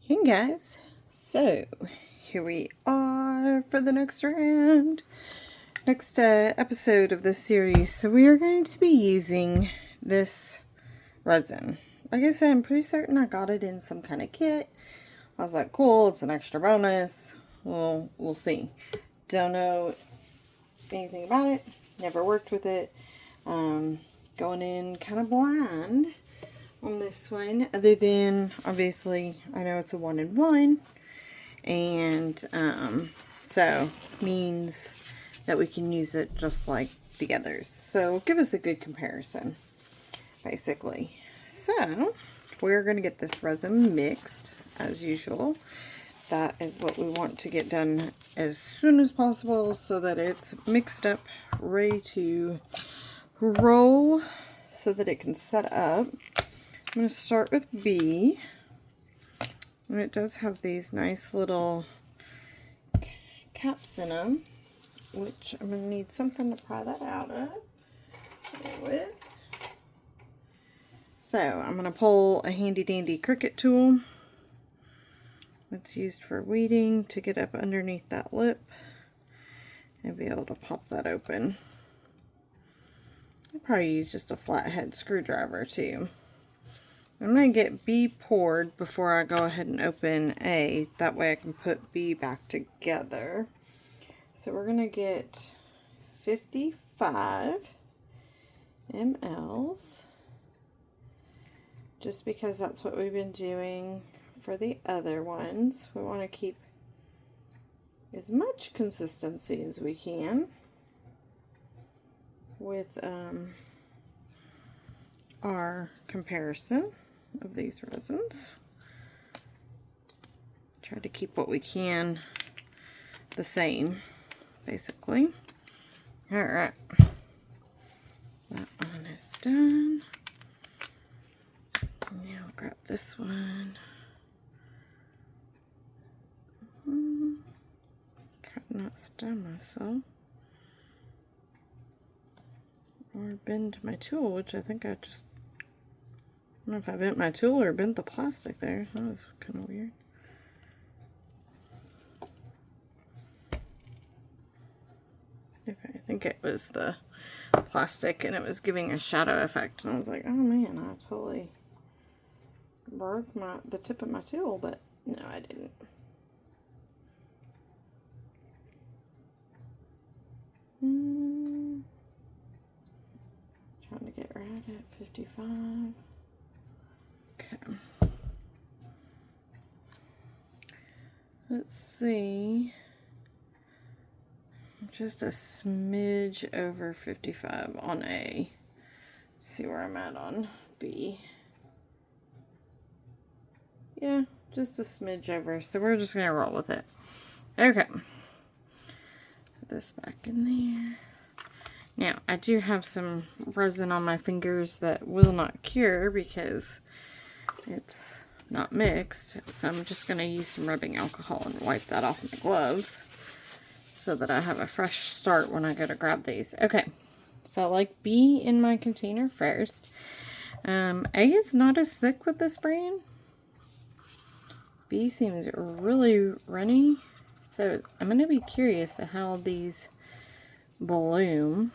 Hey guys, so here we are for the next episode of this series. So we are going to be using this resin. Like I said, I'm pretty certain I got it in some kind of kit. I was like, cool, it's an extra bonus. Well, we'll see. Don't know anything about it, never worked with it. Going in kind of blind on this one, other than obviously I know it's a 1-in-1, and so means that we can use it just like the others, so give us a good comparison basically. So we're going to get this resin mixed as usual. That is what we want to get done as soon as possible so that it's mixed up, ready to roll so that it can set up. I'm going to start with B, and it does have these nice little caps in them, which I'm going to need something to pry that out of with. So I'm going to pull a handy dandy Cricut tool. It's used for weeding to get up underneath that lip and be able to pop that open. I'll probably use just a flathead screwdriver too. I'm going to get B poured before I go ahead and open A. That way I can put B back together. So we're going to get 55 mLs. Just because that's what we've been doing for the other ones. We want to keep as much consistency as we can with our comparison of these resins. Try to keep what we can the same, basically. Alright, that one is done. Now I'll grab this one. Try not to stab myself or bend my tool, which I think I just, I don't know if I bent my tool or bent the plastic there. That was kind of weird. Okay, I think it was the plastic and it was giving a shadow effect, and I was like, oh man, I totally broke the tip of my tool, but no, I didn't. Trying to get right at 55. Okay. Let's see. Just a smidge over 55 on A. Let's see where I'm at on B. Yeah, just a smidge over. So we're just going to roll with it. Okay. Put this back in there. Now, I do have some resin on my fingers that will not cure because it's not mixed. So I'm just going to use some rubbing alcohol and wipe that off my gloves so that I have a fresh start when I go to grab these. Okay, so I like B in my container first. A is not as thick with this brand. B seems really runny. So I'm going to be curious of how these bloom,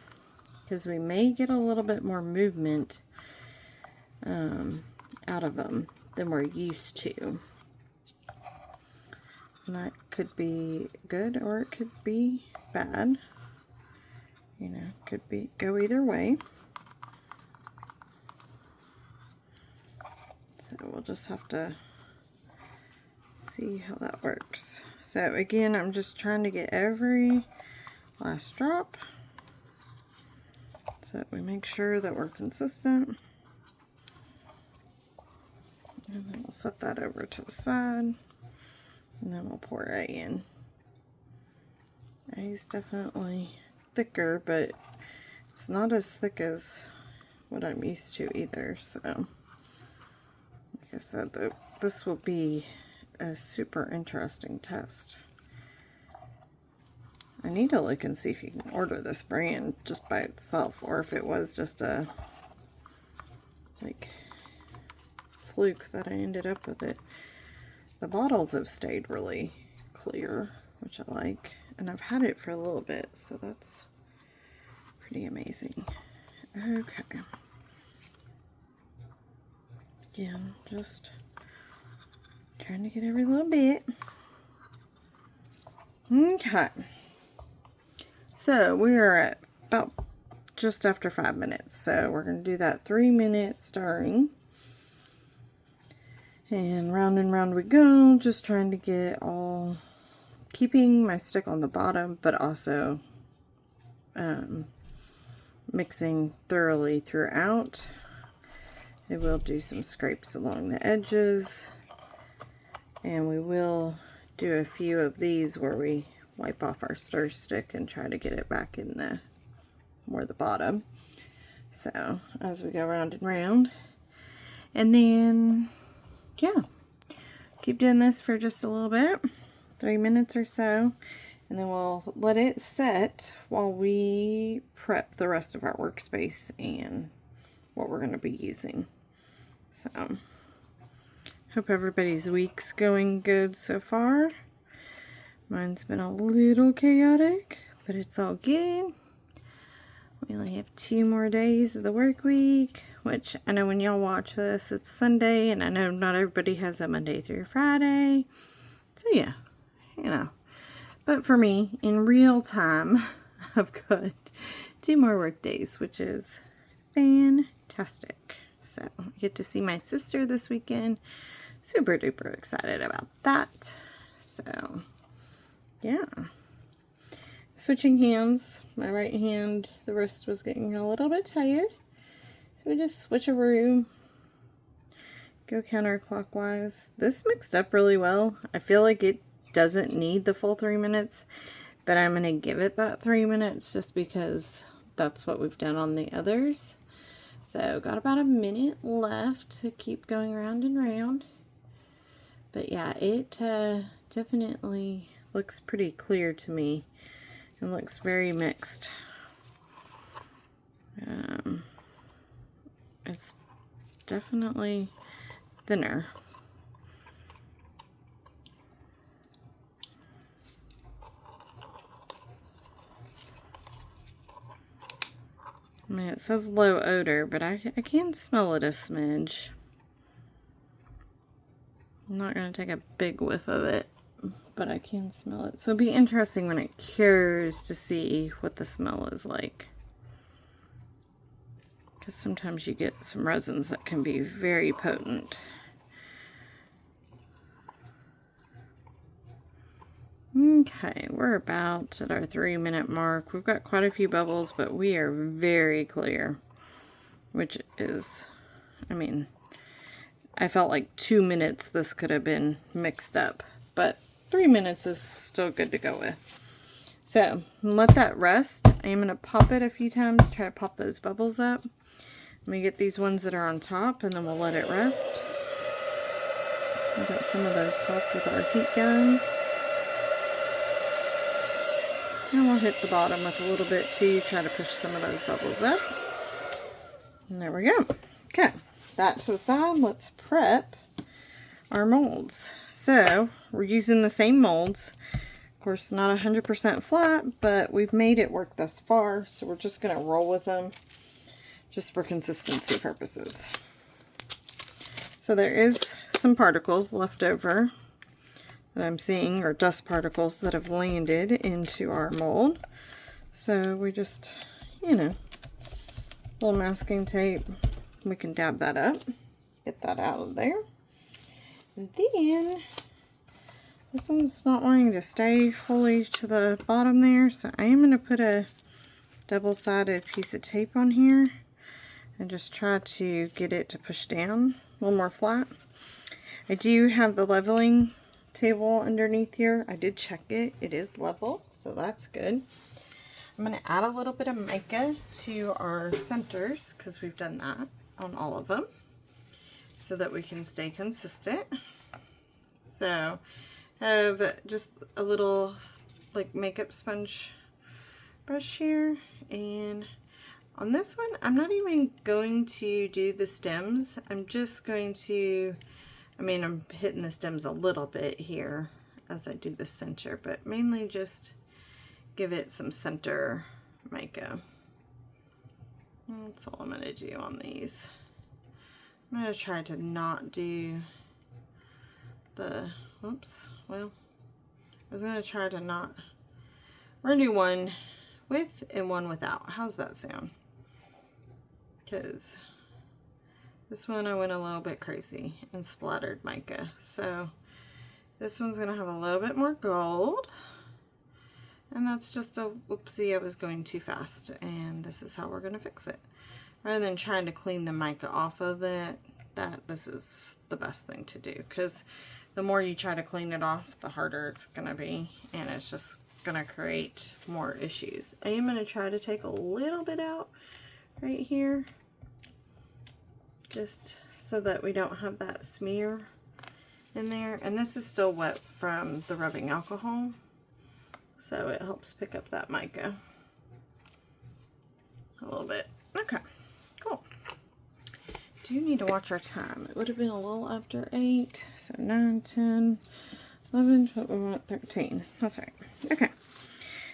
because we may get a little bit more movement out of them than we're used to. And that could be good or it could be bad. You know, could go either way. So we'll just have to see how that works. So again, I'm just trying to get every last drop so that we make sure that we're consistent. And then we'll set that over to the side. And then we'll pour A in. A is definitely thicker, but it's not as thick as what I'm used to either. So, like I said, this will be a super interesting test. I need to look and see if you can order this brand just by itself, or if it was just a like fluke that I ended up with it. the bottles have stayed really clear, which I like. And I've had it for a little bit, so that's pretty amazing. Okay. Again, just trying to get every little bit. Okay. So we are at about just after 5 minutes. So we're going to do that 3-minute stirring. And round we go, just trying to get all, keeping my stick on the bottom, but also mixing thoroughly throughout. I will do some scrapes along the edges, and we will do a few of these where we wipe off our stir stick and try to get it back in the more the bottom. So as we go round and round, and then yeah, keep doing this for just a little bit, 3 minutes or so, and then we'll let it set while we prep the rest of our workspace and what we're going to be using. So hope everybody's week's going good so far. Mine's been a little chaotic, but it's all good. We only have 2 more days of the work week, which I know when y'all watch this, it's Sunday, and I know not everybody has a Monday through Friday. So yeah, you know. But for me, in real time, I've got 2 more work days, which is fantastic. So I get to see my sister this weekend. Super duper excited about that. So yeah. Switching hands, my right hand, the wrist was getting a little bit tired. So we just switcheroo, go counterclockwise. This mixed up really well. I feel like it doesn't need the full 3 minutes, but I'm going to give it that 3 minutes just because that's what we've done on the others. So got about a minute left to keep going round and round. But yeah, it definitely looks pretty clear to me. It looks very mixed. It's definitely thinner. I mean, it says low odor, but I can smell it a smidge. I'm not going to take a big whiff of it, but I can smell it. So it'll be interesting when it cures to see what the smell is like. Because sometimes you get some resins that can be very potent. Okay, we're about at our 3 minute mark. We've got quite a few bubbles, but we are very clear. Which is, I mean, I felt like 2 minutes this could have been mixed up. But 3 minutes is still good to go with. So, let that rest. I am going to pop it a few times, try to pop those bubbles up. Let me get these ones that are on top, and then we'll let it rest. We got some of those popped with our heat gun. And we'll hit the bottom with a little bit too, try to push some of those bubbles up. And there we go. Okay, that to the side. Let's prep our molds. So, we're using the same molds. Of course, not 100% flat, but we've made it work thus far, so we're just going to roll with them just for consistency purposes. So there is some particles left over that I'm seeing, or dust particles that have landed into our mold. So we just, you know, a little masking tape, we can dab that up, get that out of there. And then this one's not wanting to stay fully to the bottom there, so I am going to put a double-sided piece of tape on here and just try to get it to push down a little more flat. I do have the leveling table underneath here. I did check it. It is level, so that's good. I'm going to add a little bit of mica to our centers because we've done that on all of them so that we can stay consistent. So I have just a little like makeup sponge brush here, and on this one I'm not even going to do the stems. I'm just going to I mean, I'm hitting the stems a little bit here as I do the center, but mainly just give it some center mica. That's all I'm going to do on these. I'm going to try to not do the, oops, well, I was going to try to not, we're going to do one with and one without. How's that sound? Because this one I went a little bit crazy and splattered mica. So this one's going to have a little bit more gold. And that's just a whoopsie, I was going too fast. And this is how we're going to fix it. Rather than trying to clean the mica off of it, this is the best thing to do. Because the more you try to clean it off, the harder it's going to be. And it's just going to create more issues. I am going to try to take a little bit out right here. Just so that we don't have that smear in there. And this is still wet from the rubbing alcohol. So it helps pick up that mica a little bit. Okay, cool. Do need to watch our time. It would have been a little after 8. So 9, 10, 11, 12, 13. That's right. Okay.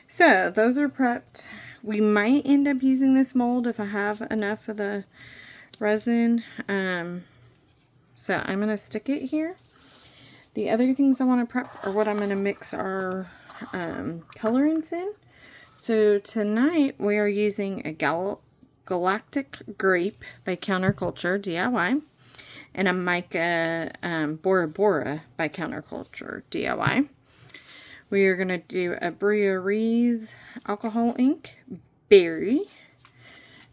So those are prepped. We might end up using this mold if I have enough of the resin. So I'm going to stick it here. The other things I want to prep are what I'm going to mix our colorants in. So tonight we are using a Galactic Grape by Counterculture DIY and a Mica Bora Bora by Counterculture DIY. We are going to do a Bria Reese alcohol ink berry.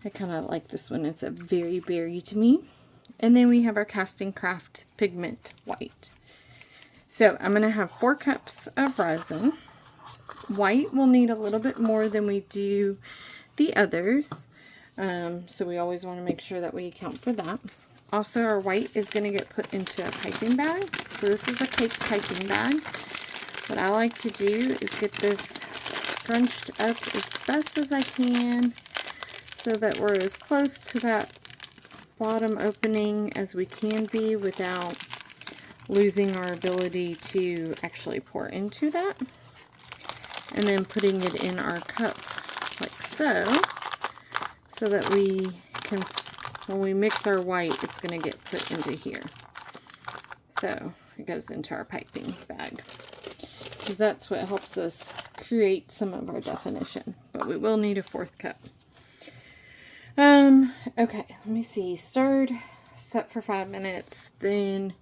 I kind of like this one. It's a very berry to me. And then we have our Casting Craft Pigment White. So I'm going to have 4 cups of resin. White will need a little bit more than we do the others. So we always want to make sure that we account for that. Also, our white is going to get put into a piping bag. So this is a cake piping bag. What I like to do is get this scrunched up as best as I can so that we're as close to that bottom opening as we can be without losing our ability to actually pour into that. And then putting it in our cup like so that we can, when we mix our white, it's going to get put into here. So it goes into our piping bag, because that's what helps us create some of our definition. But we will need a 4th cup. Okay, let me see. Stirred, set for 5 minutes. Then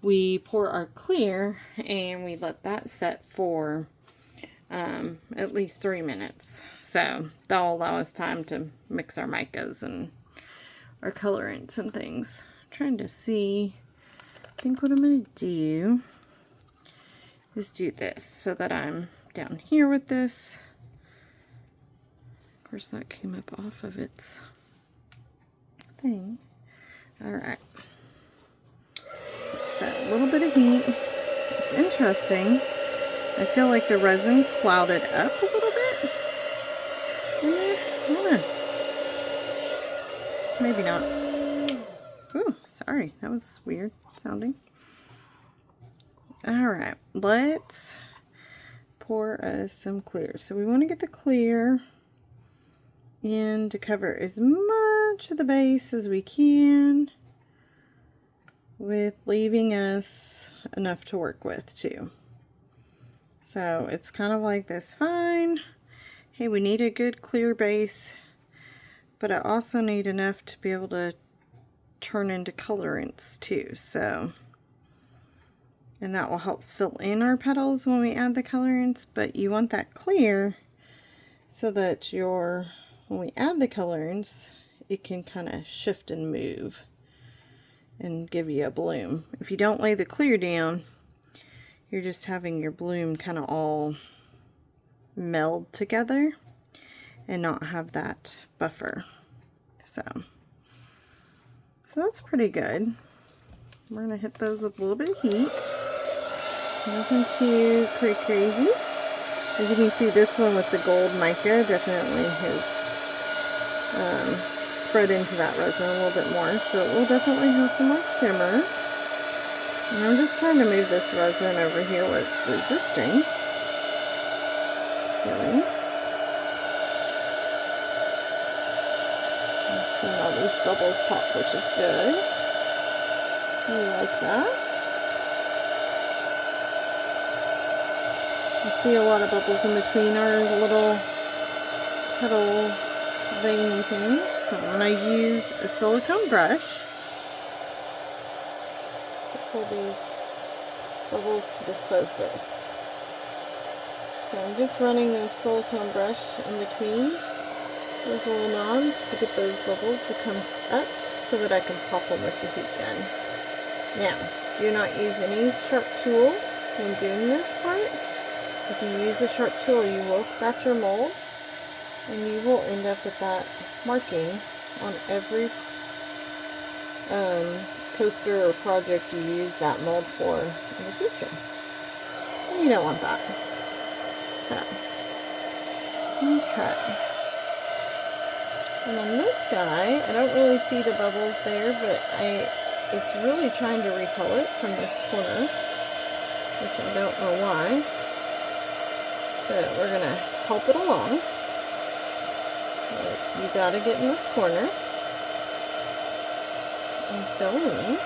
we pour our clear and we let that set for at least 3 minutes. So that'll allow us time to mix our micas and our colorants and things. I'm trying to see. I think what I'm going to do is do this so that I'm down here with this. Of course, that came up off of its thing. Alright. So a little bit of heat. It's interesting. I feel like the resin clouded up a little bit in there. I don't know. Maybe not. Ooh, sorry. That was weird sounding. Alright, let's pour us some clear. So we want to get the clear in to cover as much of the base as we can, with leaving us enough to work with too. So it's kind of like this fine, hey, we need a good clear base, but I also need enough to be able to turn into colorants too. So, and that will help fill in our petals when we add the colorants, but you want that clear so that when we add the colorants, it can kind of shift and move and give you a bloom. If you don't lay the clear down, you're just having your bloom kind of all meld together and not have that buffer. So that's pretty good. We're going to hit those with a little bit of heat. Nothing too crazy. As you can see, this one with the gold mica definitely has spread into that resin a little bit more. So it will definitely have some more shimmer. And I'm just trying to move this resin over here where it's resisting. Okay. I'm seeing all these bubbles pop, which is good. I like that. I see a lot of bubbles in between our little petal veiny things. So I'm going to use a silicone brush to pull these bubbles to the surface. So I'm just running this silicone brush in between those little knobs to get those bubbles to come up so that I can pop them with the heat gun. Now, do not use any sharp tool when doing this part. If you use a sharp tool, you will scratch your mold, and you will end up with that marking on every coaster or project you use that mold for in the future. And you don't want that. So, okay. And on this guy, I don't really see the bubbles there, but it's really trying to repel it from this corner, which I don't know why. So we're going to help it along. You got to get in this corner and fill in.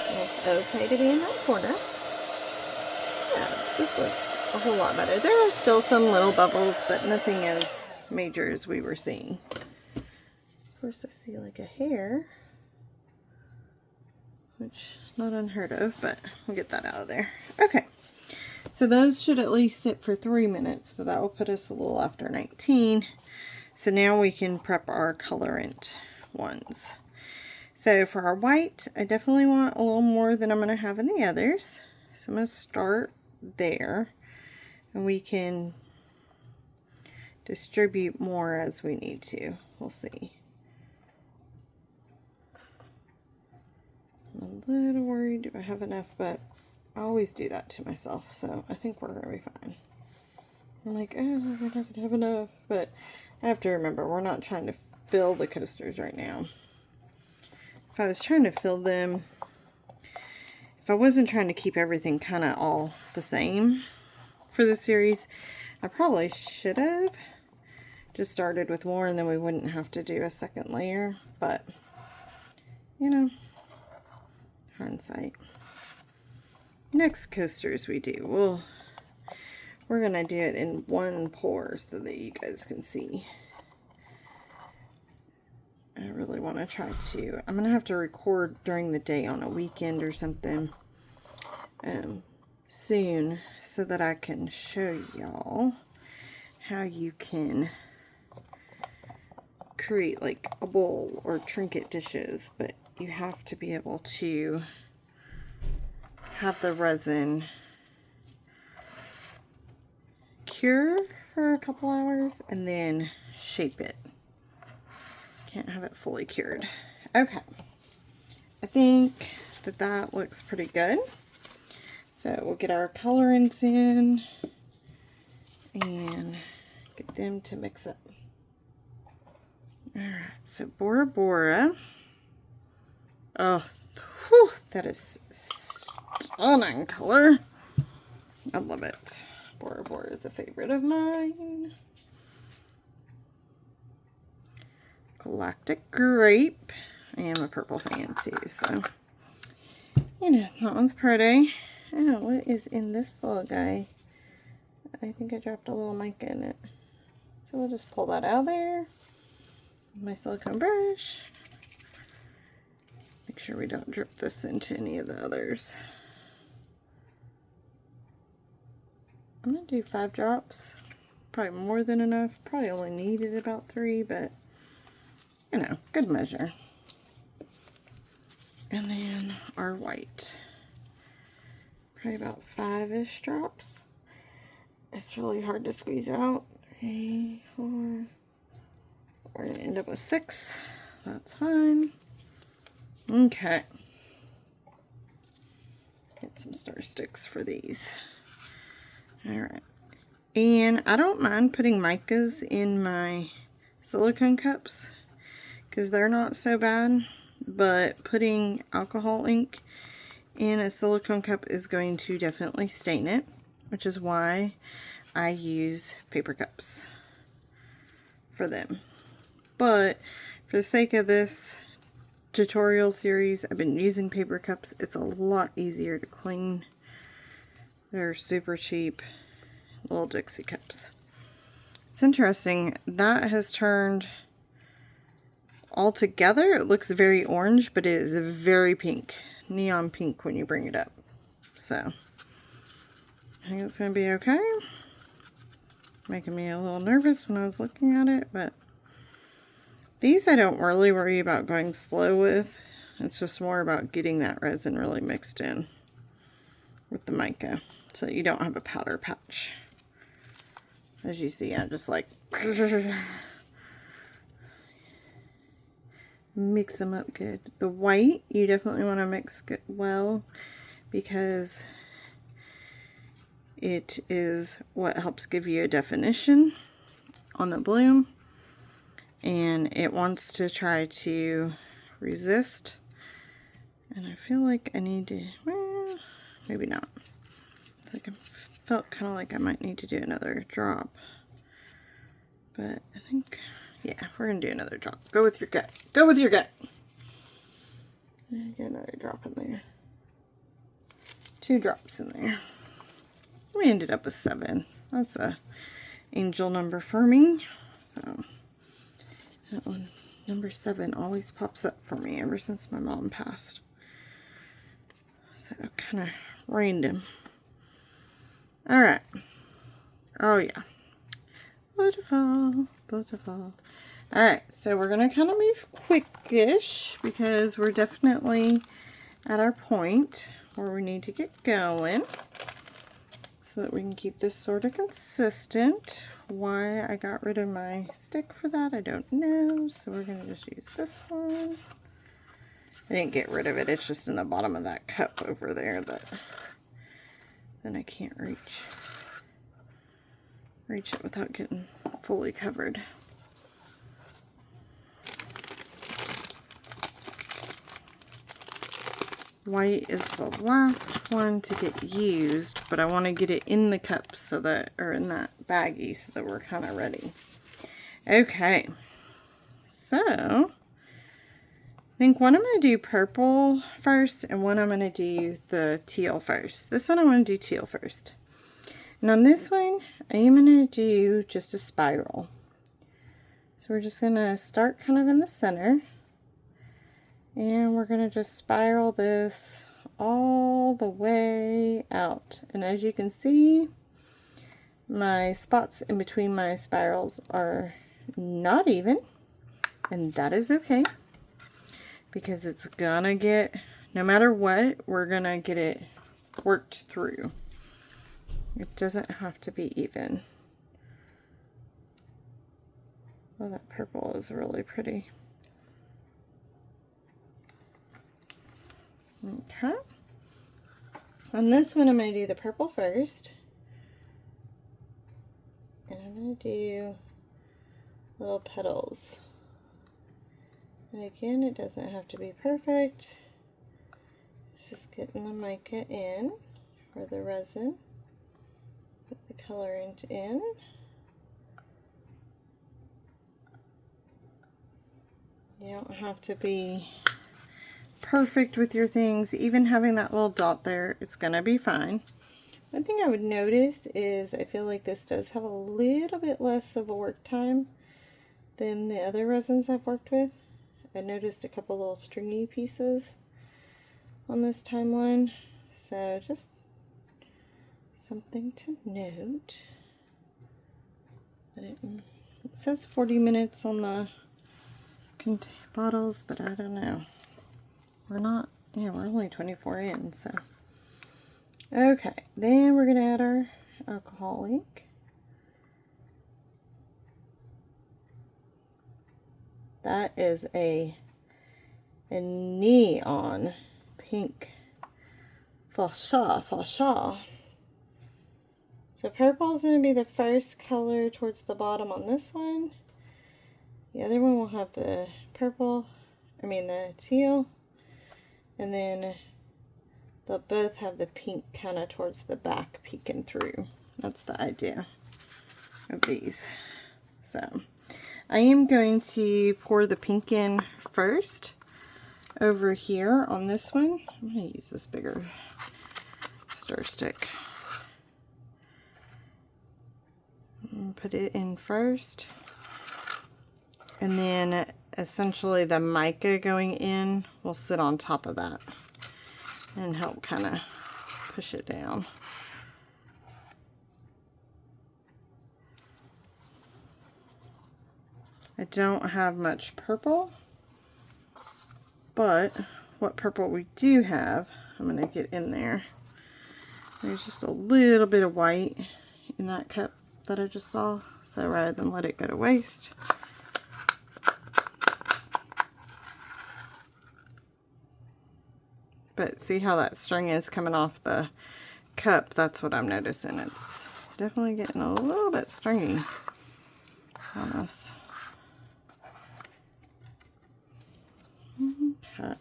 And it's okay to be in that corner. Yeah, this looks a whole lot better. There are still some little bubbles, but nothing as major as we were seeing. Of course, I see like a hair, which not unheard of, but we'll get that out of there. Okay, so those should at least sit for 3 minutes, so that will put us a little after 19. So now we can prep our colorant ones. So for our white, I definitely want a little more than I'm going to have in the others. So I'm going to start there, and we can distribute more as we need to. We'll see. I'm a little worried if I have enough, but I always do that to myself, so I think we're going to be fine. I'm like, oh, we're not going to have enough, but I have to remember, we're not trying to fill the coasters right now. If I was trying to fill them, if I wasn't trying to keep everything kind of all the same for the series, I probably should have just started with more, and then we wouldn't have to do a second layer, but you know, hindsight. Next coasters we do, we're gonna do it in one pour so that you guys can see. I really want to try to, I'm gonna have to record during the day on a weekend or something soon, so that I can show y'all how you can create like a bowl or trinket dishes, but you have to be able to have the resin cure for a couple hours and then shape it. Can't have it fully cured. Okay, I think that looks pretty good. So we'll get our colorants in and get them to mix up. Alright, so Bora Bora. Oh, whew, that is stunning color. I love it. Bora Bora is a favorite of mine. Galactic Grape. I am a purple fan too, so you know, that one's pretty. Oh, what is in this little guy? I think I dropped a little mica in it. So we'll just pull that out of there. My silicone brush. Make sure we don't drip this into any of the others. I'm going to do 5 drops. Probably more than enough. Probably only needed about 3, but you know, good measure. And then our white. Probably about 5-ish drops. It's really hard to squeeze out. 3, 4. We're going to end up with 6. That's fine. Okay. Get some star sticks for these. Alright. And I don't mind putting micas in my silicone cups, because they're not so bad. but putting alcohol ink in a silicone cup is going to definitely stain it, which is why I use paper cups for them. But for the sake of this tutorial series, I've been using paper cups. It's a lot easier to clean. They're super cheap, little Dixie cups. It's interesting, that has turned all together. It looks very orange, but it is very pink, neon pink when you bring it up. So I think it's going to be okay. Making me a little nervous when I was looking at it, but these I don't really worry about going slow with. It's just more about getting that resin really mixed in with the mica so that you don't have a powder patch. As you see, I'm just like mix them up good. The white, you definitely want to mix good well, because it is what helps give you a definition on the bloom, and it wants to try to resist. And I feel like I need to, well, maybe not. It's like I felt kind of like I might need to do another drop, but I think, yeah, we're gonna do another drop. Go with your gut. Go with your gut. Get another drop in there. 2 drops in there. We ended up with 7. That's a angel number for me. So that one, number 7, always pops up for me ever since my mom passed. So kind of random. All right. Oh yeah. Beautiful, beautiful. All right, so we're gonna kind of move quickish because we're definitely at our point where we need to get going, so that we can keep this sort of consistent. Why I got rid of my stick for that, I don't know. So we're gonna just use this one. I didn't get rid of it, it's just in the bottom of that cup over there that then I can't reach it without getting fully covered. White is the last one to get used, but I want to get it in the cup so that, or in that baggie, so that we're kind of ready. Okay, so I think one I'm going to do purple first, and one I'm going to do the teal first. This one I want to do teal first. And on this one, I'm going to do just a spiral. So we're just going to start kind of in the center. And we're going to just spiral this all the way out. And as you can see, my spots in between my spirals are not even. And that is okay, because it's going to get, no matter what, we're going to get it worked through. It doesn't have to be even. Oh, that purple is really pretty. Okay. On this one, I'm going to do the purple first. And I'm going to do little petals. And again, it doesn't have to be perfect. It's just getting the mica in, or the resin. Put the colorant in. You don't have to be perfect with your things. Even having that little dot there, it's gonna be fine. One thing I would notice is I feel like this does have a little bit less of a work time than the other resins I've worked with. I noticed a couple little stringy pieces on this timeline, so just something to note. It says 40 minutes on the bottles, but I don't know. We're not, yeah, we're only 24 in, so. Okay, then we're gonna add our alcohol ink. That is a neon pink. For sure, for sure. So purple is going to be the first color towards the bottom on this one. The other one will have the purple the teal, and then they'll both have the pink kind of towards the back peeking through. That's the idea of these. So I am going to pour the pink in first over here on this one. I'm going to use this bigger stir stick. And put it in first. And then essentially the mica going in will sit on top of that and help kind of push it down. I don't have much purple, but what purple we do have, I'm going to get in there. There's just a little bit of white in that cup that I just saw, so rather than let it go to waste, but see how that string is coming off the cup? That's what I'm noticing. It's definitely getting a little bit stringy on us. Okay.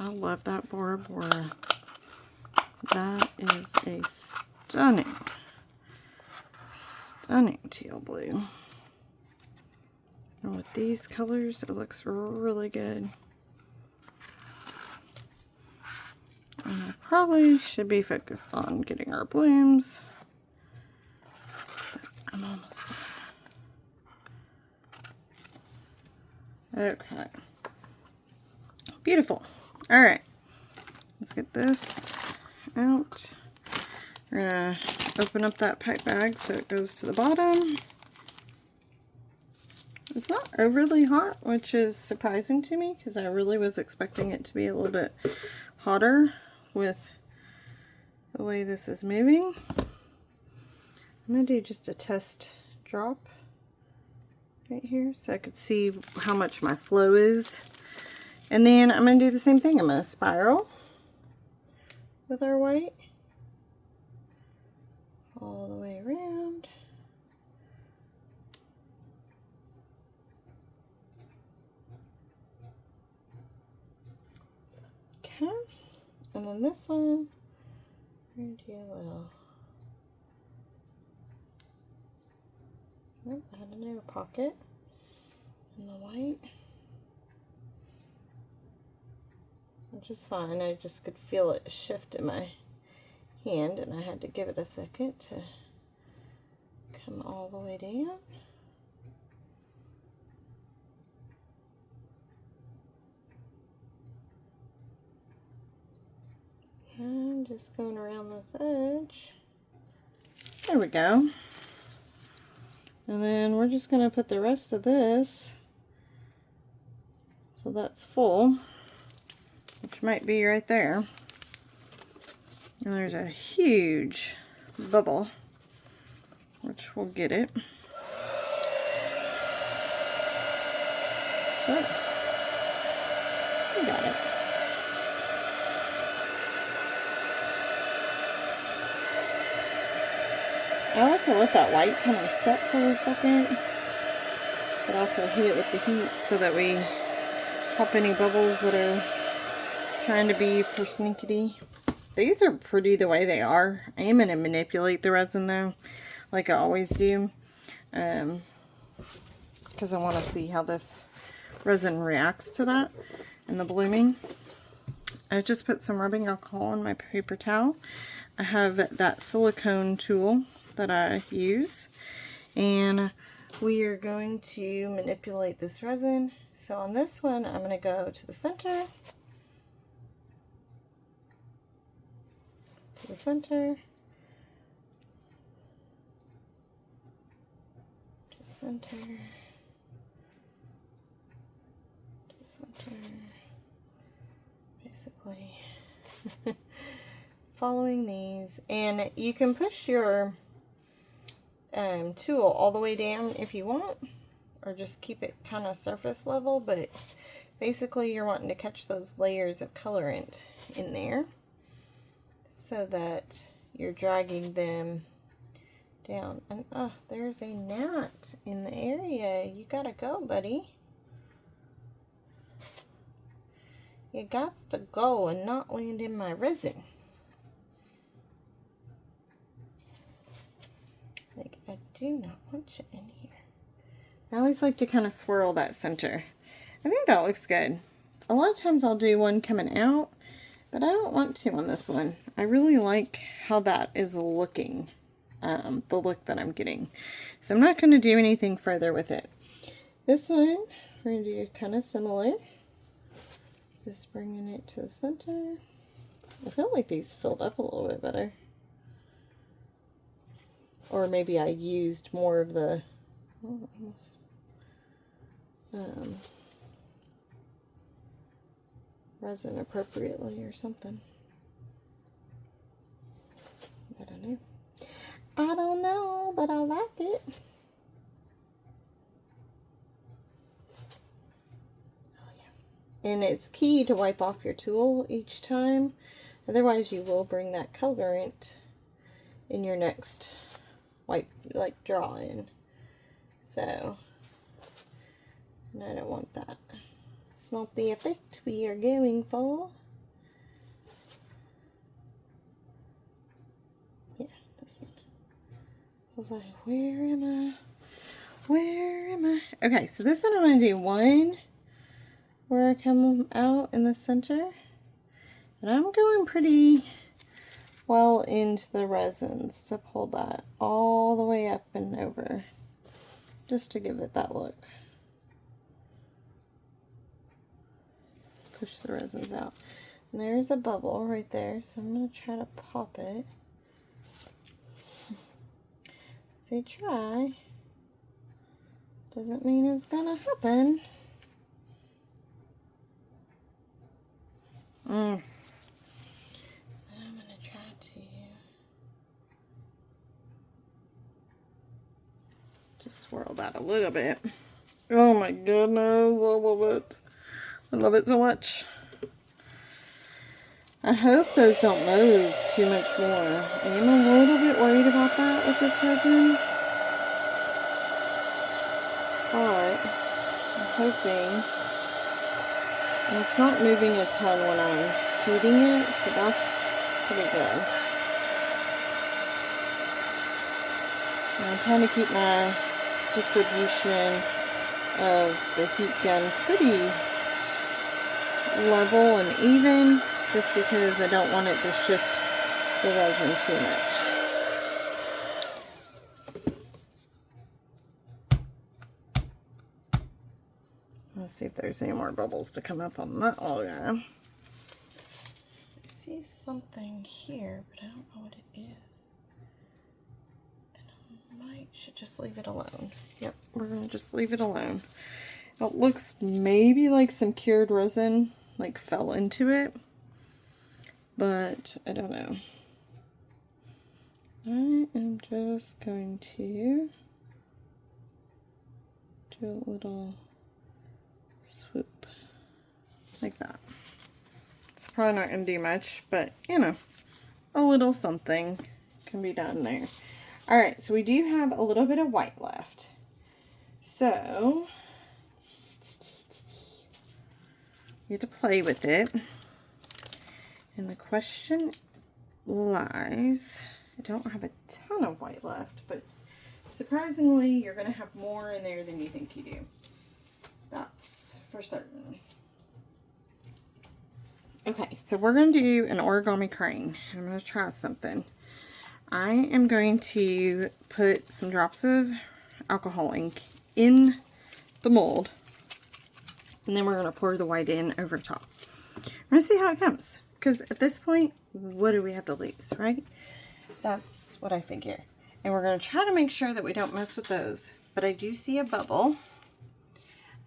I love that Bora Bora. That is a stunning teal blue. And with these colors, it looks really good. And I probably should be focused on getting our blooms. But I'm almost done. Okay. Beautiful. Alright. Let's get this out. We're going to open up that pipe bag so it goes to the bottom. It's not overly hot, which is surprising to me because I really was expecting it to be a little bit hotter with the way this is moving. I'm going to do just a test drop right here so I could see how much my flow is. And then I'm going to do the same thing. I'm going to spiral with our white all the way around. Okay. And then this one, we're going to do a little, add another pocket in the white. Which is fine. I just could feel it shift in my hand and I had to give it a second to come all the way down. And just going around this edge. There we go. And then we're just going to put the rest of this so that's full, which might be right there. And there's a huge bubble, which we'll get it. So, we got it. I like to let that white kind of set for a second, but also hit it with the heat so that we pop any bubbles that are trying to be persnickety. These are pretty the way they are. I am going to manipulate the resin though, like I always do, because I want to see how this resin reacts to that and the blooming. I just put some rubbing alcohol on my paper towel. I have that silicone tool that I use, and we are going to manipulate this resin. So on this one, I'm going to go to the center, to the center, to the center, to the center, basically following these. And you can push your tool all the way down if you want, or just keep it kind of surface level, but basically you're wanting to catch those layers of colorant in there so that you're dragging them down. And oh, there's a gnat in the area. You gotta go, buddy. You got to go and not land in my resin. Like, I do not want you in here. I always like to kind of swirl that center. I think that looks good. A lot of times I'll do one coming out, but I don't want to on this one. I really like how that is looking, the look that I'm getting. So I'm not going to do anything further with it. This one, we're going to do kind of similar. Just bringing it to the center. I feel like these filled up a little bit better. Or maybe I used more of the resin appropriately or something. I don't know. I don't know, but I like it. And it's key to wipe off your tool each time. Otherwise you will bring that colorant in your next wipe, like draw in. So, and I don't want that. It's not the effect we are going for. Yeah, this one. I was like, where am I? Where am I? Okay, so this one I'm going to do one where I come out in the center, and I'm going pretty well into the resins to pull that all the way up and over, just to give it that look. Push the resins out. And there's a bubble right there, so I'm going to try to pop it. Say try. Doesn't mean it's going to happen. I'm going to try to just swirl that a little bit. Oh my goodness, I love it. I love it so much. I hope those don't move too much more. I am a little bit worried about that with this resin. But I'm hoping. And it's not moving a ton when I'm heating it, so that's pretty good. And I'm trying to keep my distribution of the heat gun pretty level and even, just because I don't want it to shift the resin too much. Let's see if there's any more bubbles to come up on that all guy. I see something here, but I don't know what it is. And I should just leave it alone. Yep, we're gonna just leave it alone. It looks maybe like some cured resin like fell into it, but I don't know. I am just going to do a little swoop like that. It's probably not going to do much, but you know, a little something can be done there. Alright, so we do have a little bit of white left. So, you have to play with it. And the question lies, I don't have a ton of white left, but surprisingly, you're going to have more in there than you think you do. That's for certain. Okay, so we're going to do an origami crane. I'm going to try something. I am going to put some drops of alcohol ink in the mold, and then we're going to pour the white in over top. We're going to see how it comes, because at this point, what do we have to lose, right? That's what I figure. And we're going to try to make sure that we don't mess with those. But I do see a bubble.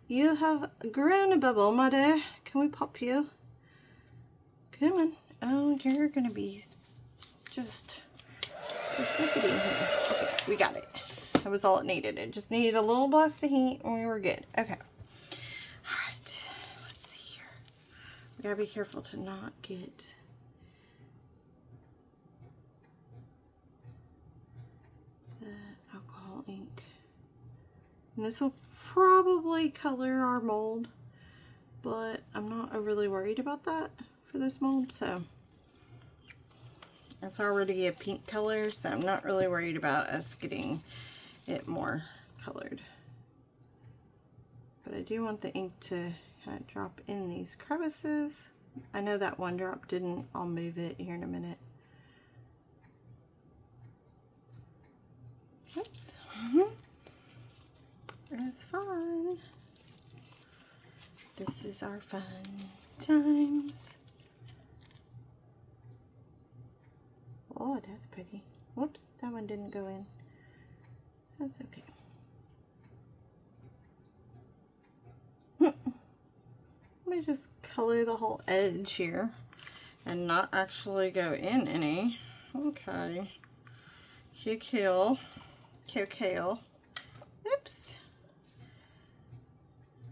You have grown a bubble, mother. Can we pop you? Come on. Oh, you're going to be just snippety in here. Okay, we got it. That was all it needed. It just needed a little blast of heat and we were good. Okay. Alright. Let's see here. We gotta be careful to not get And this will probably color our mold, but I'm not overly worried about that for this mold. So it's already a pink color, so I'm not really worried about us getting it more colored. But I do want the ink to kind of drop in these crevices. I know that one drop didn't. I'll move it here in a minute. Oops. It's fun. This is our fun times. Oh, that's pretty. Whoops, that one didn't go in. That's okay. Let me just color the whole edge here and not actually go in any. Okay. Kale. Oops.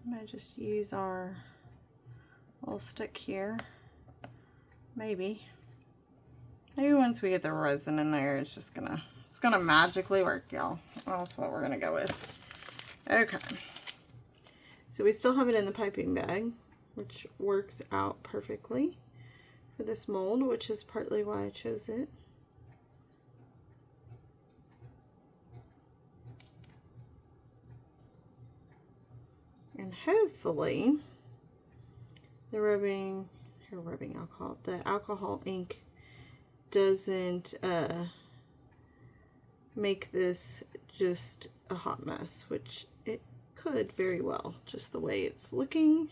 I'm going to just use our little stick here. Maybe once we get the resin in there, it's gonna magically work, y'all. That's what we're gonna go with. Okay. So we still have it in the piping bag, which works out perfectly for this mold, which is partly why I chose it. And hopefully the alcohol ink doesn't make this just a hot mess, which it could very well, just the way it's looking.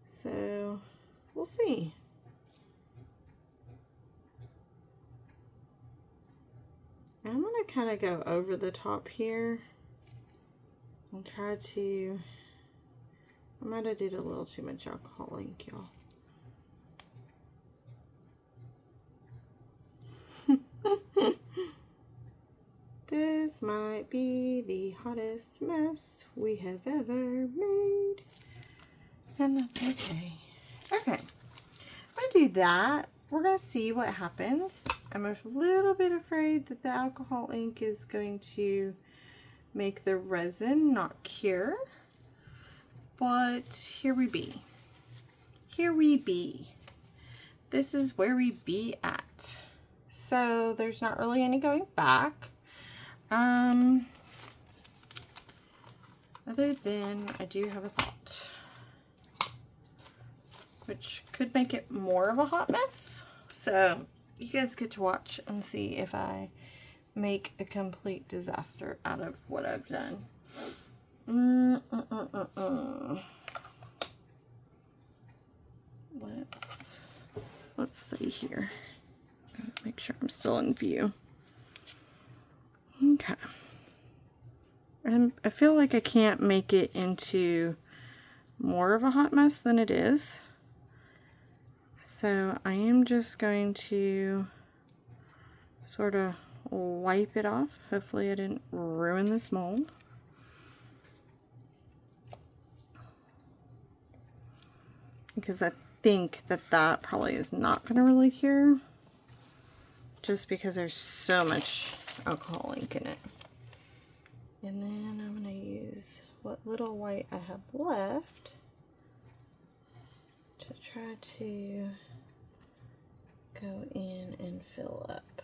So we'll see. I'm gonna kind of go over the top here and try to, I might have did a little too much alcohol ink, y'all. This might be the hottest mess we have ever made, and that's okay. Okay, I'm gonna do that. We're gonna see what happens. I'm a little bit afraid that the alcohol ink is going to make the resin not cure, but here we be. Here we be. This is where we be at. So there's not really any going back. Other than I do have a thought, which could make it more of a hot mess. So you guys get to watch and see if I make a complete disaster out of what I've done. Let's see here. Make sure I'm still in view. Okay. And I feel like I can't make it into more of a hot mess than it is. So I am just going to sort of wipe it off. Hopefully I didn't ruin this mold. Because I think that probably is not going to really cure. Just because there's so much alcohol ink in it. And then I'm going to use what little white I have left to try to go in and fill up.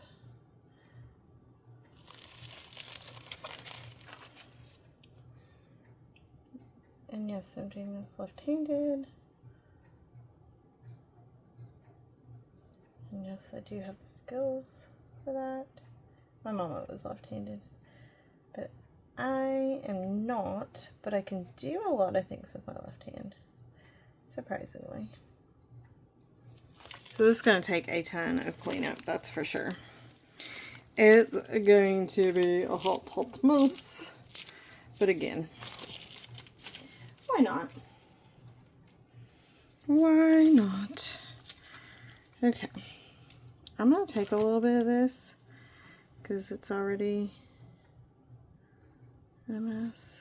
And yes, I'm doing this left-handed. And yes, I do have the skills for that. My mama was left-handed, but I am not, but I can do a lot of things with my left hand, surprisingly. So this is going to take a ton of cleanup, that's for sure. It's going to be a hot mess, but again, why not? Why not? Okay, I'm going to take a little bit of this because it's already a mess.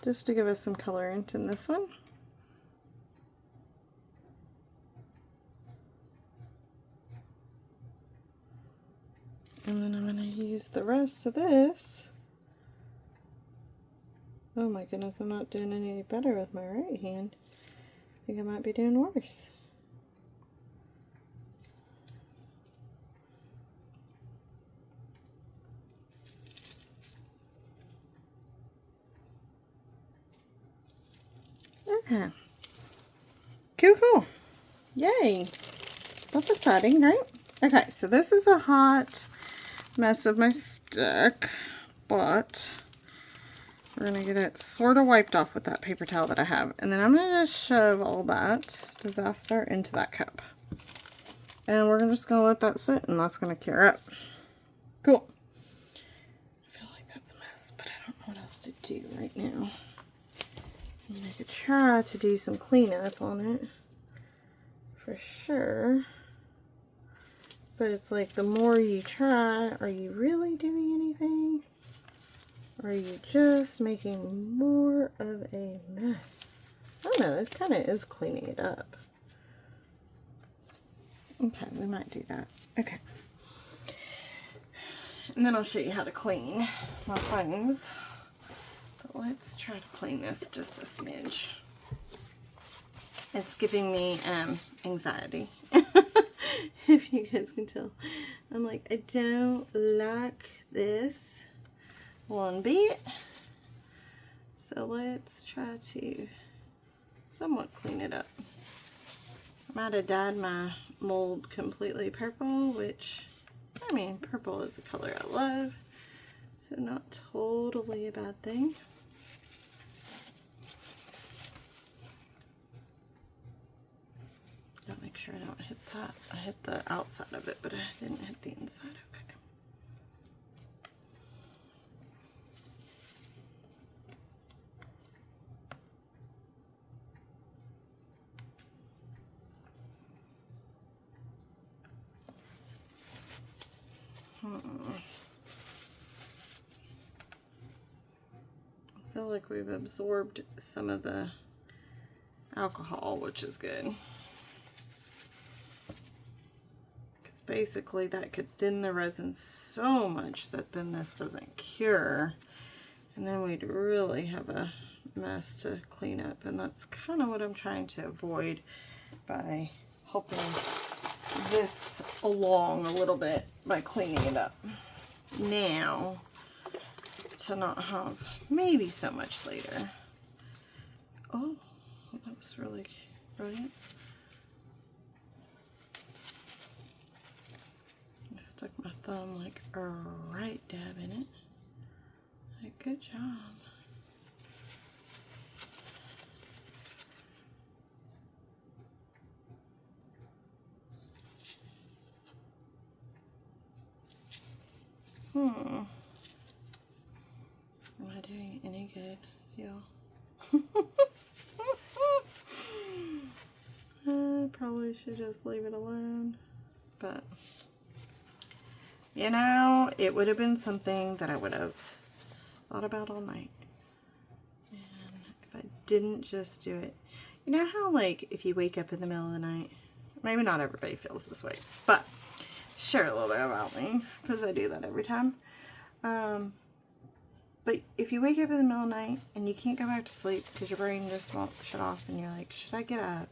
Just to give us some colorant in this one. And then I'm going to use the rest of this. Oh my goodness, I'm not doing any better with my right hand. I think I might be doing worse. Okay. Cool. Yay. That's exciting, right? Okay, so this is a hot mess of my stick, but we're going to get it sort of wiped off with that paper towel that I have. And then I'm going to just shove all that disaster into that cup. And we're just going to let that sit, and that's going to cure up. Cool. I feel like that's a mess, but I don't know what else to do right now. I mean, I could try to do some cleanup on it, for sure. But it's like, the more you try, are you really doing anything? Or are you just making more of a mess? I don't know, it kind of is cleaning it up. Okay, we might do that. Okay. And then I'll show you how to clean my things. But let's try to clean this just a smidge. It's giving me anxiety. If you guys can tell. I'm like, I don't like this one bit. So let's try to somewhat clean it up. I might have dyed my mold completely purple, which, I mean, purple is a color I love. So not totally a bad thing. Gotta make sure I don't hit that. I hit the outside of it, but I didn't hit the inside. Okay. I feel like we've absorbed some of the alcohol, which is good. Because basically that could thin the resin so much that then this doesn't cure. And then we'd really have a mess to clean up. And that's kind of what I'm trying to avoid by helping this along a little bit by cleaning it up now, to not have maybe so much later. Oh, that was really brilliant. I stuck my thumb like right dab in it. Like, good job. Am I doing any good, y'all? I probably should just leave it alone, but you know, it would have been something that I would have thought about all night. And if I didn't just do it, you know how, like, if you wake up in the middle of the night, maybe not everybody feels this way, but share a little bit about me, because I do that every time. But if you wake up in the middle of the night and you can't go back to sleep because your brain just won't shut off, and you're like, should I get up?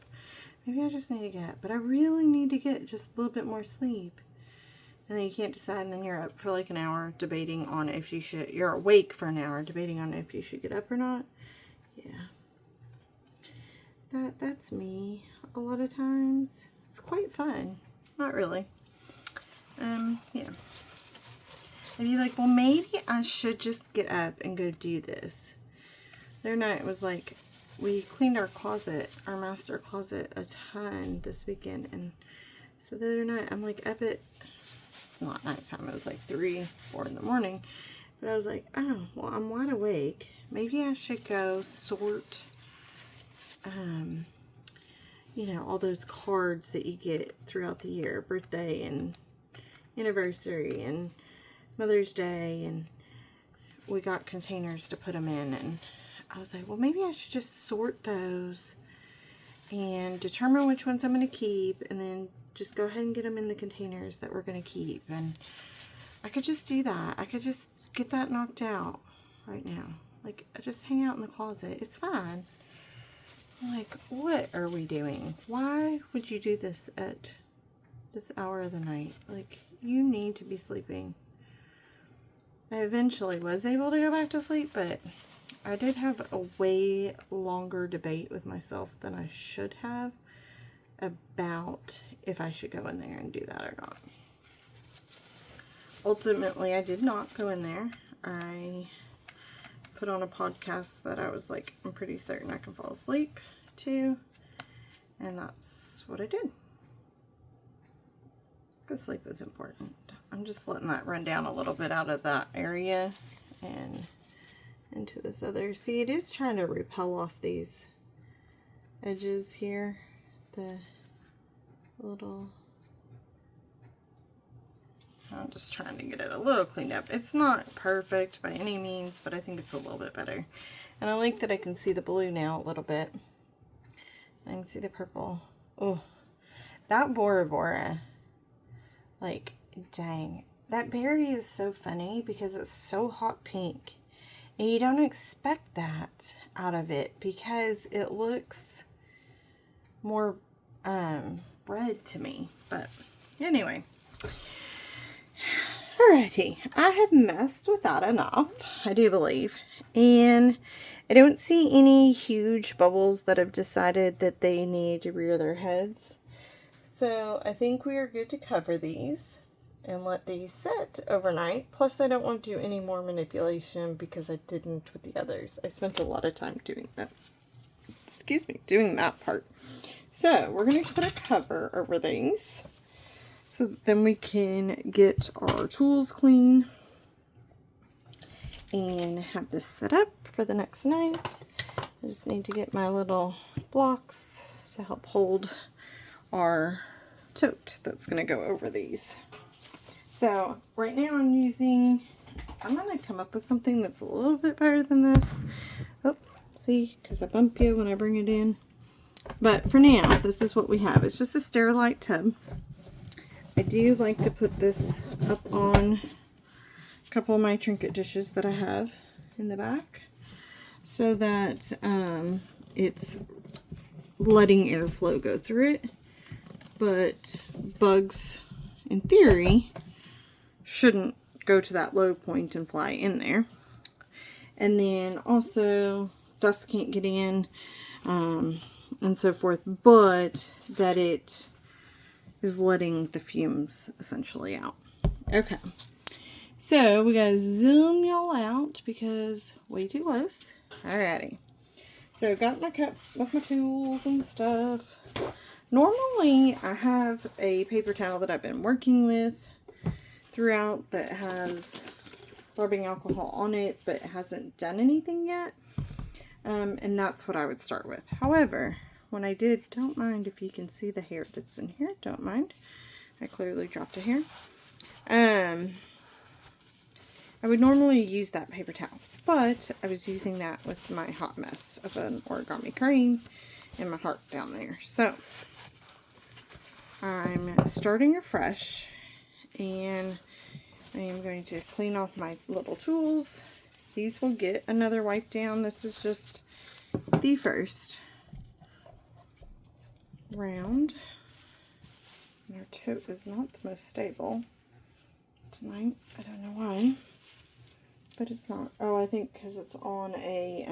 Maybe I just need to get up, but I really need to get just a little bit more sleep. And then you can't decide, and then you're up for like an hour debating on if you should, you're awake for an hour debating on if you should get up or not. Yeah. That's me a lot of times. It's quite fun. Not really. Yeah. I'd be like, well, maybe I should just get up and go do this. The other night, it was like, we cleaned our closet, our master closet, a ton this weekend. And so the other night, I'm like up at, it's not nighttime, it was like 3, 4 in the morning. But I was like, oh, well, I'm wide awake. Maybe I should go sort, you know, all those cards that you get throughout the year, birthday and anniversary and Mother's Day, and we got containers to put them in, and I was like, well, maybe I should just sort those and determine which ones I'm going to keep, and then just go ahead and get them in the containers that we're going to keep. And I could just do that. I could just get that knocked out right now. Like, just hang out in the closet. It's fine. Like, what are we doing? Why would you do this at this hour of the night? Like, you need to be sleeping. I eventually was able to go back to sleep, but I did have a way longer debate with myself than I should have about if I should go in there and do that or not. Ultimately, I did not go in there. I put on a podcast that I was like, I'm pretty certain I can fall asleep to, and that's what I did. Because sleep is important. I'm just letting that run down a little bit out of that area and into this other. See, it is trying to repel off these edges here. The little... I'm just trying to get it a little cleaned up. It's not perfect by any means, but I think it's a little bit better. And I like that I can see the blue now a little bit. I can see the purple. Oh, that Bora Bora. Like, dang. That berry is so funny because it's so hot pink. And you don't expect that out of it because it looks more red to me. But anyway. Alrighty. I have messed with that enough, I do believe. And I don't see any huge bubbles that have decided that they need to rear their heads. So I think we are good to cover these and let these sit overnight. Plus, I don't want to do any more manipulation because I didn't with the others. I spent a lot of time doing that. Excuse me, doing that part. So we're going to put a cover over these so that then we can get our tools clean and have this set up for the next night. I just need to get my little blocks to help hold our tote that's going to go over these. So right now I'm going to come up with something that's a little bit better than this. Oh, see, because I bump you when I bring it in. But for now, this is what we have. It's just a Sterilite tub. I do like to put this up on a couple of my trinket dishes that I have in the back so that it's letting airflow go through it. But bugs, in theory, shouldn't go to that low point and fly in there. And then also dust can't get in and so forth, but that it is letting the fumes essentially out. Okay, so we gotta zoom y'all out because way too close. Alrighty, so got my cup with my tools and stuff. Normally I have a paper towel that I've been working with throughout that has rubbing alcohol on it, but it hasn't done anything yet. And that's what I would start with. However, when I did, don't mind if you can see the hair that's in here, don't mind. I clearly dropped a hair. I would normally use that paper towel, but I was using that with my hot mess of an origami crane and my heart down there. So I'm starting afresh and I am going to clean off my little tools. These will get another wipe down. This is just the first round. And our tote is not the most stable tonight. I don't know why, but it's not. Oh, I think because it's on a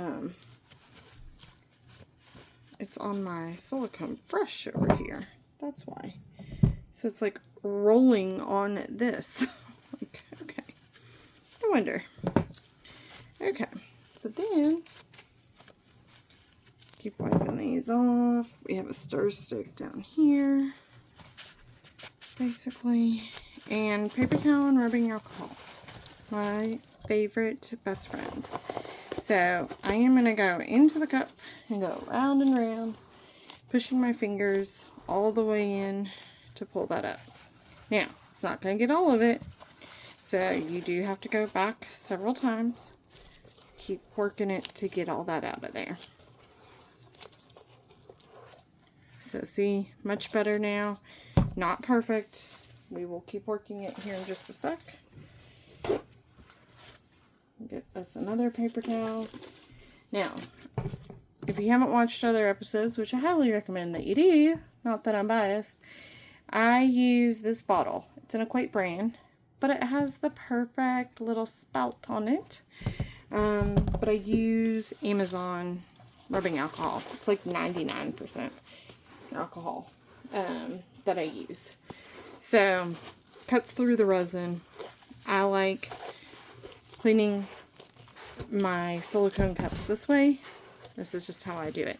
it's on my silicone brush over here. That's why. So it's like rolling on this. Like, okay. No wonder. Okay. So then keep wiping these off. We have a stir stick down here, basically, and paper towel and rubbing alcohol. My favorite best friends. So I am going to go into the cup and go round and round, pushing my fingers all the way in to pull that up. Now, it's not going to get all of it, so you do have to go back several times. Keep working it to get all that out of there. So see, much better now. Not perfect. We will keep working it here in just a sec. us another paper towel. Now, if you haven't watched other episodes, which I highly recommend that you do, not that I'm biased, I use this bottle. It's an Equate brand, but it has the perfect little spout on it. But I use Amazon rubbing alcohol. It's like 99% alcohol that I use. So, cuts through the resin. I like cleaning my silicone cups this way. This is just how I do it.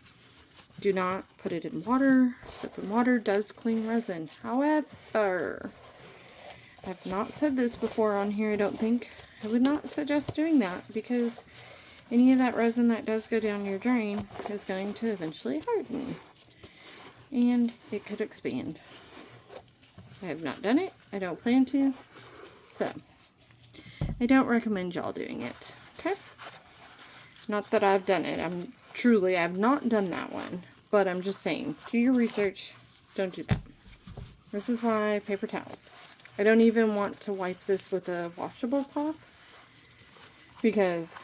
Do not put it in water. Soap and water does clean resin. However, I've not said this before on here, I don't think. I would not suggest doing that because any of that resin that does go down your drain is going to eventually harden. And it could expand. I have not done it. I don't plan to. So, I don't recommend y'all doing it. Okay? Not that I've done it. I've not done that one. But I'm just saying, do your research. Don't do that. This is why paper towels. I don't even want to wipe this with a washable cloth because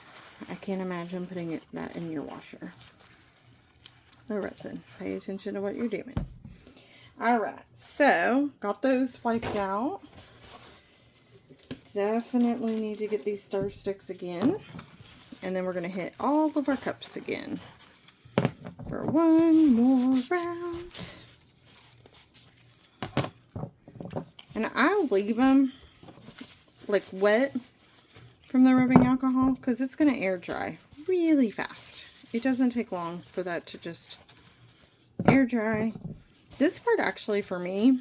I can't imagine putting that in your washer. The resin. Pay attention to what you're doing. Alright, so got those wiped out. Definitely need to get these stir sticks again. And then we're going to hit all of our cups again for one more round. And I'll leave them like wet from the rubbing alcohol because it's going to air dry really fast. It doesn't take long for that to just air dry. This part actually for me,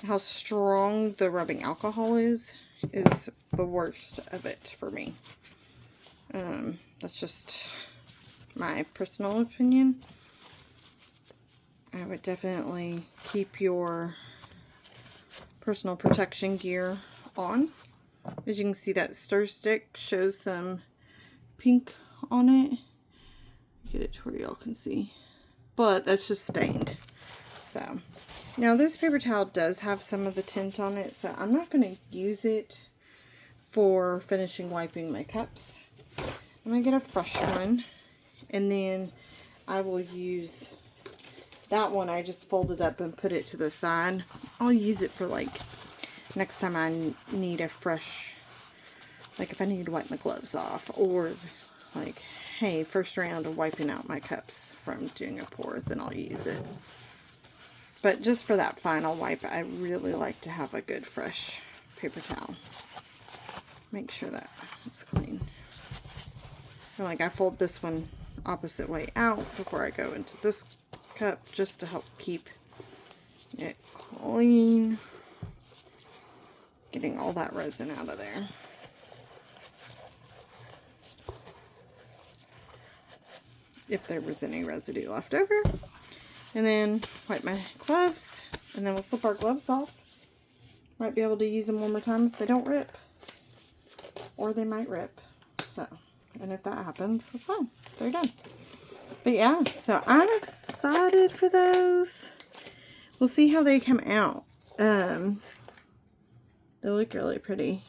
how strong the rubbing alcohol is the worst of it for me. That's just my personal opinion. I would definitely keep your personal protection gear on. As you can see, that stir stick shows some pink on it. Get it to where y'all can see. But that's just stained. So, now this paper towel does have some of the tint on it, so I'm not going to use it for finishing wiping my cups. I'm going to get a fresh one, and then I will use that one. I just folded up and put it to the side. I'll use it for like next time I need a fresh, like if I need to wipe my gloves off, or like, hey, first round of wiping out my cups from doing a pour, then I'll use it. But just for that final wipe, I really like to have a good fresh paper towel. Make sure that it's clean. And like I fold this one opposite way out before I go into this cup just to help keep it clean. Getting all that resin out of there. If there was any residue left over. And then wipe my gloves. And then we'll slip our gloves off. Might be able to use them one more time if they don't rip. Or they might rip. So, and if that happens, that's fine. They're done. But yeah, so I'm excited for those. We'll see how they come out. They look really pretty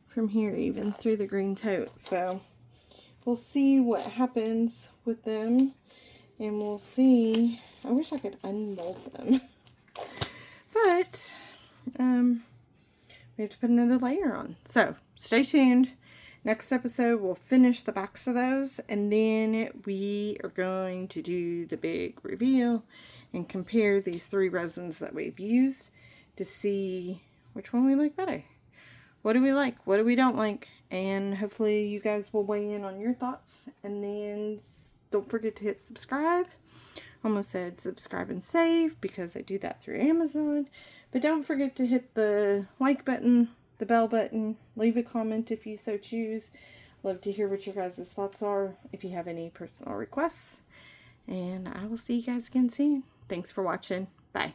from here, even through the green tote. So we'll see what happens with them, and we'll see. I wish I could unmold them, but we have to put another layer on. So stay tuned. Next episode, we'll finish the backs of those, and then we are going to do the big reveal and compare these three resins that we've used to see which one we like better. What do we like? What do we don't like? And hopefully you guys will weigh in on your thoughts. And then don't forget to hit subscribe. Almost said subscribe and save because I do that through Amazon. But don't forget to hit the like button, the bell button, leave a comment if you so choose. Love to hear what your guys' thoughts are if you have any personal requests. And I will see you guys again soon. Thanks for watching. Bye.